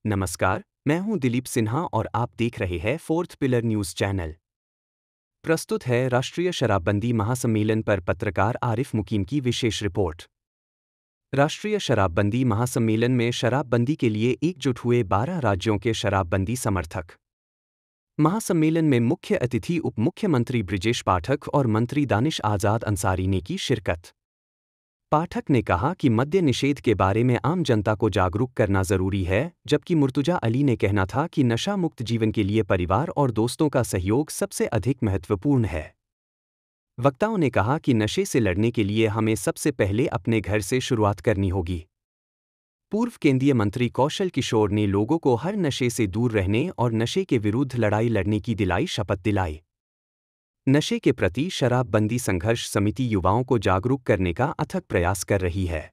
नमस्कार, मैं हूं दिलीप सिन्हा और आप देख रहे हैं फोर्थ पिलर न्यूज चैनल। प्रस्तुत है राष्ट्रीय शराबबंदी महासम्मेलन पर पत्रकार आरिफ मुकीम की विशेष रिपोर्ट। राष्ट्रीय शराबबंदी महासम्मेलन में शराबबंदी के लिए एकजुट हुए 12 राज्यों के शराबबंदी समर्थक। महासम्मेलन में मुख्य अतिथि उप मुख्यमंत्री ब्रिजेश पाठक और मंत्री दानिश आजाद अंसारी ने की शिरकत। पाठक ने कहा कि मद्य निषेध के बारे में आम जनता को जागरूक करना जरूरी है, जबकि मुर्तुजा अली ने कहना था कि नशा मुक्त जीवन के लिए परिवार और दोस्तों का सहयोग सबसे अधिक महत्वपूर्ण है। वक्ताओं ने कहा कि नशे से लड़ने के लिए हमें सबसे पहले अपने घर से शुरुआत करनी होगी। पूर्व केंद्रीय मंत्री कौशल किशोर ने लोगों को हर नशे से दूर रहने और नशे के विरुद्ध लड़ाई लड़ने की शपथ दिलाई। नशे के प्रति शराबबंदी संघर्ष समिति युवाओं को जागरूक करने का अथक प्रयास कर रही है।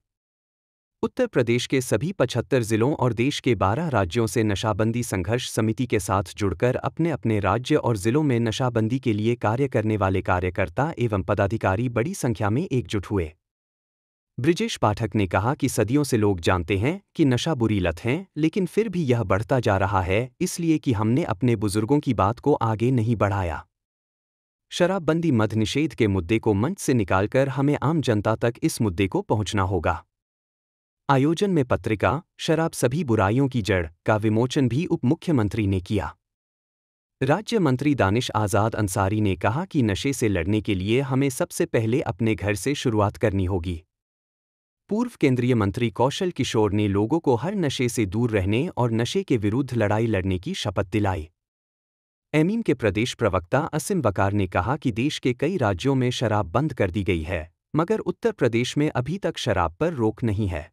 उत्तर प्रदेश के सभी 75 जिलों और देश के 12 राज्यों से नशाबंदी संघर्ष समिति के साथ जुड़कर अपने अपने राज्य और जिलों में नशाबंदी के लिए कार्य करने वाले कार्यकर्ता एवं पदाधिकारी बड़ी संख्या में एकजुट हुए। ब्रिजेश पाठक ने कहा कि सदियों से लोग जानते हैं कि नशा बुरी लत है, लेकिन फिर भी यह बढ़ता जा रहा है, इसलिए कि हमने अपने बुजुर्गों की बात को आगे नहीं बढ़ाया। शराबबंदी मद्य निषेध के मुद्दे को मंच से निकालकर हमें आम जनता तक इस मुद्दे को पहुंचना होगा। आयोजन में पत्रिका शराब सभी बुराइयों की जड़ का विमोचन भी उप मुख्यमंत्री ने किया। राज्य मंत्री दानिश आजाद अंसारी ने कहा कि नशे से लड़ने के लिए हमें सबसे पहले अपने घर से शुरुआत करनी होगी। पूर्व केंद्रीय मंत्री कौशल किशोर ने लोगों को हर नशे से दूर रहने और नशे के विरुद्ध लड़ाई लड़ने की शपथ दिलाई। एमीम के प्रदेश प्रवक्ता असीम वकार ने कहा कि देश के कई राज्यों में शराब बंद कर दी गई है, मगर उत्तर प्रदेश में अभी तक शराब पर रोक नहीं है।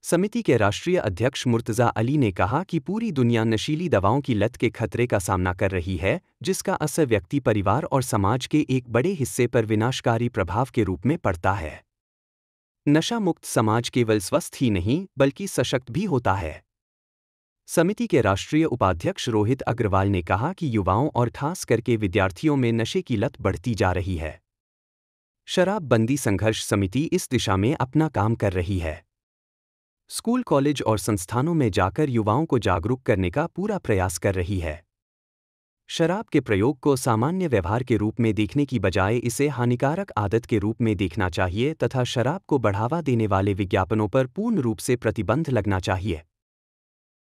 समिति के राष्ट्रीय अध्यक्ष मुर्तजा अली ने कहा कि पूरी दुनिया नशीली दवाओं की लत के खतरे का सामना कर रही है, जिसका असर व्यक्ति, परिवार और समाज के एक बड़े हिस्से पर विनाशकारी प्रभाव के रूप में पड़ता है। नशा मुक्त समाज केवल स्वस्थ ही नहीं बल्कि सशक्त भी होता है। समिति के राष्ट्रीय उपाध्यक्ष रोहित अग्रवाल ने कहा कि युवाओं और खास करके विद्यार्थियों में नशे की लत बढ़ती जा रही है। शराबबंदी संघर्ष समिति इस दिशा में अपना काम कर रही है। स्कूल, कॉलेज और संस्थानों में जाकर युवाओं को जागरूक करने का पूरा प्रयास कर रही है। शराब के प्रयोग को सामान्य व्यवहार के रूप में देखने की बजाय इसे हानिकारक आदत के रूप में देखना चाहिए तथा शराब को बढ़ावा देने वाले विज्ञापनों पर पूर्ण रूप से प्रतिबंध लगना चाहिए।